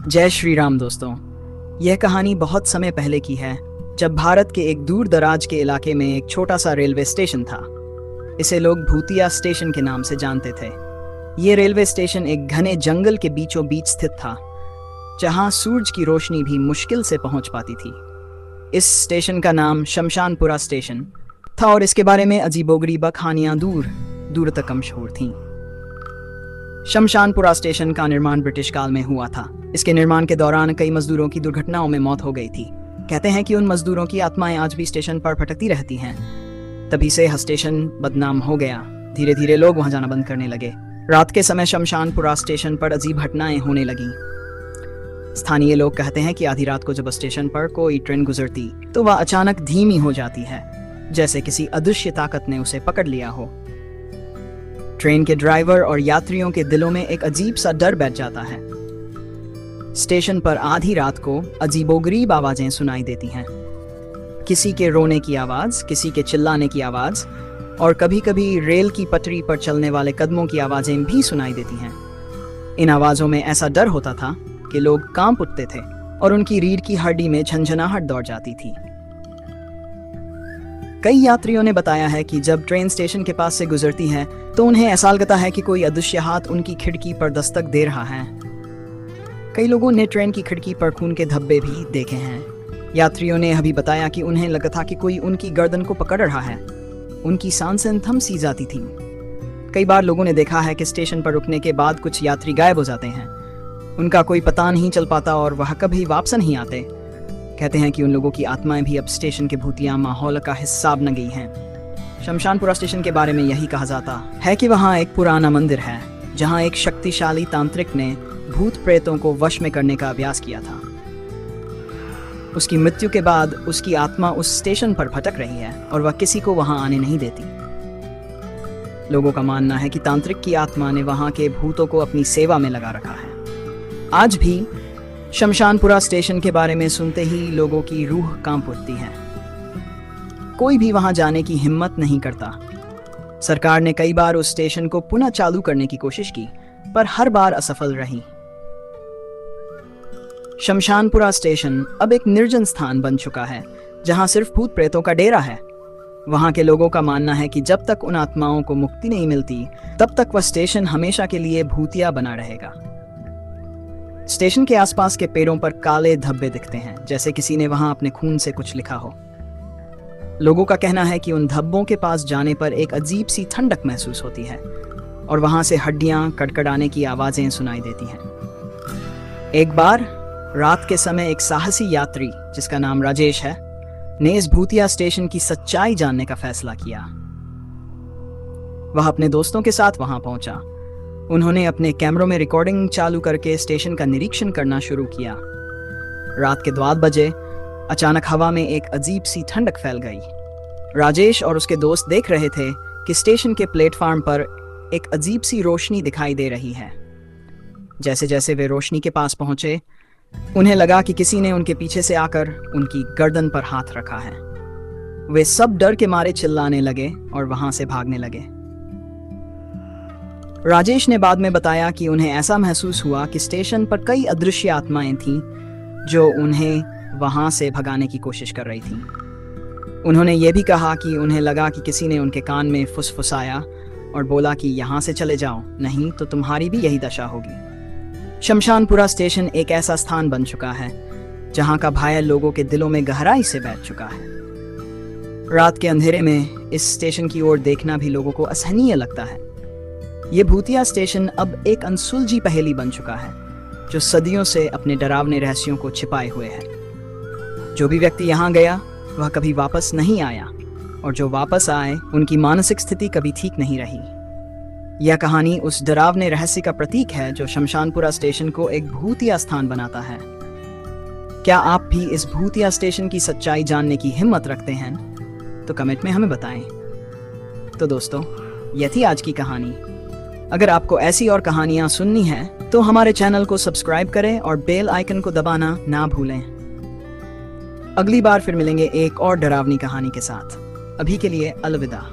जय श्री राम दोस्तों। यह कहानी बहुत समय पहले की है, जब भारत के एक दूर दराज के इलाके में एक छोटा सा रेलवे स्टेशन था। इसे लोग भूतिया स्टेशन के नाम से जानते थे। ये रेलवे स्टेशन एक घने जंगल के बीचों बीच स्थित था, जहां सूरज की रोशनी भी मुश्किल से पहुंच पाती थी। इस स्टेशन का नाम शमशानपुरा स्टेशन था और इसके बारे में अजीबोगरीब कहानियां दूर दूर तक मशहूर थीं। शमशानपुरा स्टेशन का निर्माण ब्रिटिश काल में हुआ था। इसके निर्माण के दौरान कई मजदूरों की दुर्घटनाओं में मौत हो गई थी। कहते हैं कि उन मजदूरों की आत्माएं आज भी स्टेशन पर भटकती रहती हैं। तभी से यह स्टेशन बदनाम हो गया। धीरे धीरे लोग वहां जाना बंद करने लगे। रात के समय शमशानपुरा स्टेशन पर अजीब घटनाएं होने लगीं। स्थानीय लोग कहते हैं कि आधी रात को जब स्टेशन पर कोई ट्रेन गुजरती तो वह अचानक धीमी हो जाती है, जैसे किसी अदृश्य ताकत ने उसे पकड़ लिया हो। ट्रेन के ड्राइवर और यात्रियों के दिलों में एक अजीब सा डर बैठ जाता है। स्टेशन पर आधी रात को अजीबोगरीब आवाजें सुनाई देती हैं। किसी के रोने की आवाज, किसी के चिल्लाने की आवाज और कभी कभी रेल की पटरी पर चलने वाले कदमों की आवाजें भी सुनाई देती हैं। इन आवाजों में ऐसा डर होता था कि लोग कांप उठते थे और उनकी रीढ़ की हड्डी में झंझनाहट दौड़ जाती थी। कई यात्रियों ने बताया है कि जब ट्रेन स्टेशन के पास से गुजरती है तो उन्हें ऐसा लगता है कि कोई अदृश्य हाथ उनकी खिड़की पर दस्तक दे रहा है। कई लोगों ने ट्रेन की खिड़की पर खून के धब्बे भी देखे हैं। यात्रियों ने अभी बताया कि उन्हें लगा था कि कोई उनकी गर्दन को पकड़ रहा है। उनकी सांसें थम सी जाती थीं। कई बार लोगों ने देखा है कि स्टेशन पर रुकने के बाद कुछ यात्री गायब हो जाते हैं। उनका कोई पता नहीं चल पाता और वह कभी वापस नहीं आते। कहते हैं कि उन लोगों की आत्माएं भी अब स्टेशन के भूतिया माहौल का हिस्सा बन गई हैं। शमशानपुरा स्टेशन के बारे में यही कहा जाता है कि वहाँ एक पुराना मंदिर है, जहाँ एक शक्तिशाली तांत्रिक ने भूत प्रेतों को वश में करने का अभ्यास किया था। उसकी मृत्यु के बाद उसकी आत्मा उस स्टेशन पर भटक रही है और वह किसी को वहां आने नहीं देती। लोगों का मानना है कि तांत्रिक की आत्मा ने वहां के भूतों को अपनी सेवा में लगा रखा है। आज भी शमशानपुरा स्टेशन के बारे में सुनते ही लोगों की रूह कांप उठती है। कोई भी वहां जाने की हिम्मत नहीं करता। सरकार ने कई बार उस स्टेशन को पुनः चालू करने की कोशिश की, पर हर बार असफल रही। शमशानपुरा स्टेशन अब एक निर्जन स्थान बन चुका है, जहां सिर्फ भूत प्रेतों का डेरा है। वहां के लोगों का मानना है कि जब तक उन आत्माओं को मुक्ति नहीं मिलती, तब तक वह स्टेशन हमेशा के लिए भूतिया बना रहेगा। स्टेशन के आसपास के पेड़ों पर काले धब्बे दिखते हैं, जैसे किसी ने वहां अपने खून से कुछ लिखा हो। लोगों का कहना है कि उन धब्बों के पास जाने पर एक अजीब सी ठंडक महसूस होती है और वहां से हड्डियां कड़कड़ाने की आवाजें सुनाई देती हैं। एक बार रात के समय एक साहसी यात्री, जिसका नाम राजेश है, ने इस भूतिया स्टेशन की सच्चाई जानने का फैसला किया। वह अपने दोस्तों के साथ वहां पहुंचा। उन्होंने अपने कैमरों में रिकॉर्डिंग चालू करके स्टेशन का निरीक्षण करना शुरू किया। रात के 2 बजे अचानक हवा में एक अजीब सी ठंडक फैल गई। राजेश और उसके दोस्त देख रहे थे कि स्टेशन के प्लेटफार्म पर एक अजीब सी रोशनी दिखाई दे रही है। जैसे जैसे वे रोशनी के पास पहुंचे, उन्हें लगा कि किसी ने उनके पीछे से आकर उनकी गर्दन पर हाथ रखा है। वे सब डर के मारे चिल्लाने लगे और वहां से भागने लगे। राजेश ने बाद में बताया कि उन्हें ऐसा महसूस हुआ कि स्टेशन पर कई अदृश्य आत्माएं थीं जो उन्हें वहां से भगाने की कोशिश कर रही थीं। उन्होंने ये भी कहा कि उन्हें लगा कि किसी ने उनके कान में फुसफुसाया और बोला कि यहाँ से चले जाओ, नहीं तो तुम्हारी भी यही दशा होगी। शमशानपुरा स्टेशन एक ऐसा स्थान बन चुका है जहाँ का भय लोगों के दिलों में गहराई से बैठ चुका है। रात के अंधेरे में इस स्टेशन की ओर देखना भी लोगों को असहनीय लगता है। ये भूतिया स्टेशन अब एक अनसुलझी पहेली बन चुका है, जो सदियों से अपने डरावने रहस्यों को छिपाए हुए है। जो भी व्यक्ति यहाँ गया वह कभी वापस नहीं आया, और जो वापस आए उनकी मानसिक स्थिति कभी ठीक नहीं रही। यह कहानी उस डरावने रहस्य का प्रतीक है जो शमशानपुरा स्टेशन को एक भूतिया स्थान बनाता है। क्या आप भी इस भूतिया स्टेशन की सच्चाई जानने की हिम्मत रखते हैं? तो कमेंट में हमें बताएं। तो दोस्तों, यह थी आज की कहानी। अगर आपको ऐसी और कहानियां सुननी हैं, तो हमारे चैनल को सब्सक्राइब करें और बेल आइकन को दबाना ना भूलें। अगली बार फिर मिलेंगे एक और डरावनी कहानी के साथ। अभी के लिए अलविदा।